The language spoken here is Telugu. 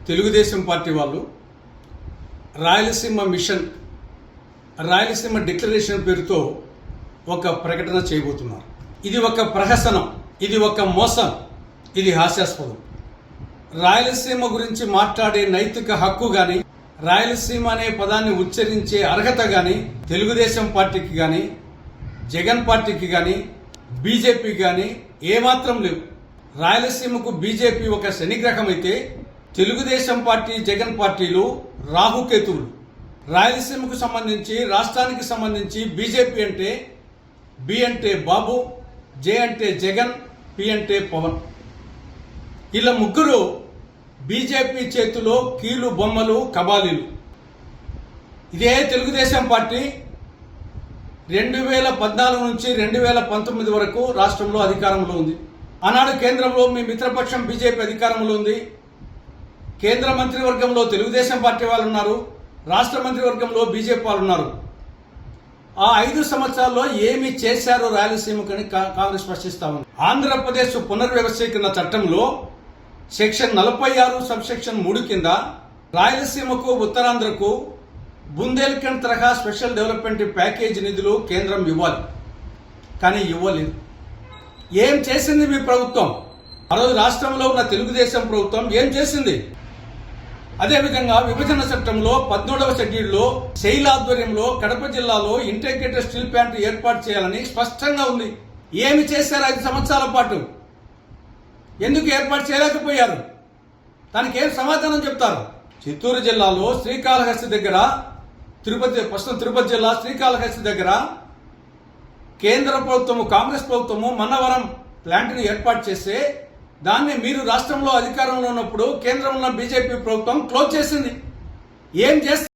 తెలుగుదేశం పార్టీ వాళ్ళు రాయలసీమ మిషన్, రాయలసీమ డిక్లరేషన్ పేరుతో ఒక ప్రకటన చేయబోతున్నారు. ఇది ఒక ప్రహసనం, ఇది ఒక మోసం, ఇది హాస్యాస్పదం. రాయలసీమ గురించి మాట్లాడే నైతిక హక్కు కానీ, రాయలసీమ అనే పదాన్ని ఉచ్చరించే అర్హత కానీ తెలుగుదేశం పార్టీకి కానీ, జగన్ పార్టీకి కానీ, బీజేపీకి కానీ ఏమాత్రం లేవు. రాయలసీమకు బీజేపీ ఒక శనిగ్రహం అయితే తెలుగుదేశం పార్టీ, జగన్ పార్టీలు రాహుకేతువులు. రాయలసీమకు సంబంధించి, రాష్ట్రానికి సంబంధించి బీజేపీ అంటే బి అంటే బాబు, జే అంటే జగన్, పి అంటే పవన్. ఇలా ముగ్గురు బీజేపీ చేతిలో కీలు బొమ్మలు, కబాలీలు. ఇదే తెలుగుదేశం పార్టీ 2014 నుంచి 2019 వరకు రాష్ట్రంలో అధికారంలో ఉంది. ఆనాడు కేంద్రంలో మీ మిత్రపక్షం బీజేపీ అధికారంలో ఉంది. కేంద్ర మంత్రివర్గంలో తెలుగుదేశం పార్టీ వాళ్ళు ఉన్నారు, రాష్ట్ర మంత్రివర్గంలో బీజేపీ వాళ్ళు ఉన్నారు. ఆ 5 సంవత్సరాల్లో ఏమి చేశారో రాయలసీమకని కాంగ్రెస్ ప్రశ్నిస్తా ఉంది. ఆంధ్రప్రదేశ్ పునర్వ్యవస్థీకరణ చట్టంలో సెక్షన్ 46 సబ్సెక్షన్ 3 కింద రాయలసీమకు, ఉత్తరాంధ్రకు బుందేల్ఖండ్ తరహా స్పెషల్ డెవలప్మెంట్ ప్యాకేజ్ నిధులు కేంద్రం ఇవ్వాలి, కానీ ఇవ్వలేదు. ఏం చేసింది మీ ప్రభుత్వం? ఆ రోజు రాష్ట్రంలో ఉన్న తెలుగుదేశం ప్రభుత్వం ఏం చేసింది? అదేవిధంగా విభజన చట్టంలో 17వ షెడ్యూల్లో శైల ఆధ్వర్యంలో కడప జిల్లాలో ఇంటిగ్రేటెడ్ స్టీల్ ప్లాంట్ ఏర్పాటు చేయాలని స్పష్టంగా ఉంది. ఏమి చేశారు 5 సంవత్సరాల పాటు? ఎందుకు ఏర్పాటు చేయలేకపోయారు? దానికి ఏం సమాధానం చెప్తారు? చిత్తూరు జిల్లాలో శ్రీకాళహస్తి దగ్గర, ప్రస్తుతం తిరుపతి జిల్లా శ్రీకాళహస్తి దగ్గర కేంద్ర ప్రభుత్వము, కాంగ్రెస్ ప్రభుత్వము మన్నవరం ప్లాంట్ని ఏర్పాటు చేస్తే దాన్ని మీరు రాష్ట్రంలో అధికారంలో ఉన్నప్పుడు కేంద్రంలో ఉన్న బీజేపీ ప్రభుత్వం క్లోజ్ చేసింది. ఏం చేస్తారు?